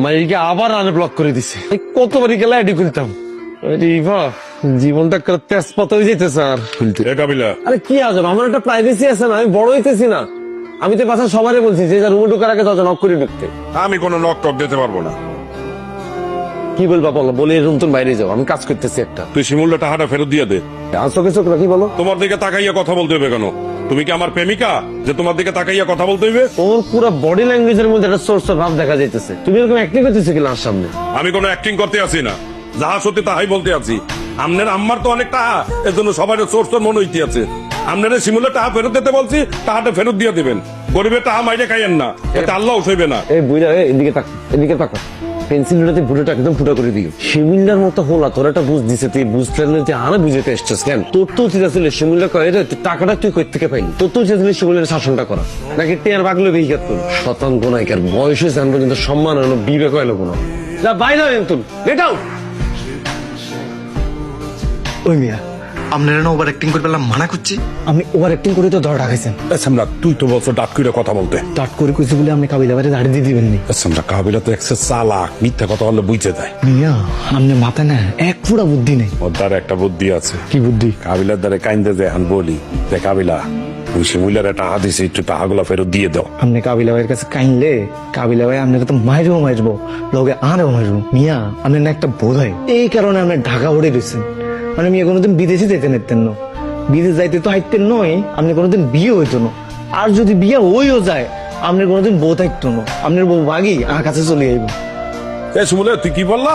মাইকে আবার আনব্লক করে দিছে। কতবারই গেলে আইডি করতাম। জীবনটা তেজপাত হয়ে যেতেছে আর। আরে কি আজব, আমার একটা প্রাইভেসি আছে না, আমি বড় হইতেছি না। আমি তো বাসা সবারই বলছি যে যার রুমে ঢোকার আগে দরজা নক করে ঢুকতে। আমি কোনো নক টক দিতে পারবো না। কি বলবা বলো, বলে রুম তোর বাইরে যাও, আমি কাজ করতেছি একটা। তুই শিমুলটা টাকাটা ফেরত দিয়ে দে। চোখে চোখ রাখি বলো। তোমার দিকে তাকাইয়া কথা বলতে হবে কেন? তুমি কি আমার প্রেমিকা যে তোমার দিকে তাকাইয়া কথা বলতে হইবে? তোর পুরো বডি ল্যাঙ্গুয়েজের মধ্যে একটা সোর্স ভাব দেখা যাইতেছে। তুমি এরকম অ্যাক্টিং করতেছো কি লার সামনে? আমি কোনো অ্যাক্টিং করতে আছি না, যাহা সত্যি তাহাই বলতে আছি। আমনের আম্মার তো অনেক টাকা, এর জন্য সবাই সোর্স মনে হইতে আছে। আপনারা শিমুলের টাকা ফেরত দিতে বলছি, টাকাটা ফেরত দিয়ে দিবেন। গরিবের টাকা মাইরে খাইয়েন না, এতে আল্লাহ সইবে না। এই বুঝা, এদিকে তাক, এদিকে তাকা। পেন্সিলটাতে বুড়োটা একদম ফুটা করে দিও। শিমুলটার মতো হলা, তোর একটা বুঝ দিছে, তুই বুঝতে আরে বুঝাতে এসছিস কেন? তোর তো উচিত আসলে শিমুলটা কয়ে রে, টাকাটা তুই কই থেকে পাইলি? তোর তো উচিত শিমুলের শাসনটা করা, নাকি টেয়ার বাগলো বিহিকাত তোর শতাঙ্গ নায়িকার বয়স হয়েছে এখন পর্যন্ত সম্মান হলো, বিবেক হইলো কোনো। যা বাইরে তুই গেট আউট। ওই মিয়া, আপনারা না ওভার অ্যাক্টিং করে পেলাম মানা করছি। আমি ওভার অ্যাক্টিং করে তো ধরা ঢাকাইছেন। সামরা, তুই তো বলছো ডাক করে কথা বলতে। টাট করে কইছি বলে আপনি কাবিলা বাড়ি দাঁড়িয়ে দিয়ে দিবেন নি। সামরা, কাবিলা তো একসে চালাক, মিথ্যা কথা বললে বুঝে যায়। মিয়া, আপনি মাথায় না এক ফুটা বুদ্ধি নেই। ওর দ্বারা একটা বুদ্ধি আছে। কি বুদ্ধি? কাবিলার দ্বারা কাইন্দে যে এখন বলি যে কাবিলা, ওই শিমুলের টাকা দিছে, একটু টাকাগুলো ফেরত দিয়ে দাও। আপনি কাবিলা ভাইয়ের কাছে কাইনলে কাবিলা ভাই আপনাকে তো মারবো লগে আরও মারবো। মিয়া, আপনি না একটা বোধ হয়, এই কারণে আপনি ঢাকা উড়ে গেছেন। মানে মিয়া কোনোদিন বিদেশে যেতে নিতেন না, বিদেশ যাইতে তো হাইতেন নয়, আপনি কোনোদিন বিয়ে হইতো না। আর যদি বিয়ে হইও যায়, আপনার কোনোদিন বউ থাকতো না, আপনার বউ ভাগি আমার কাছে চলে আইব। এ শিমুলে, তুই কি বললা?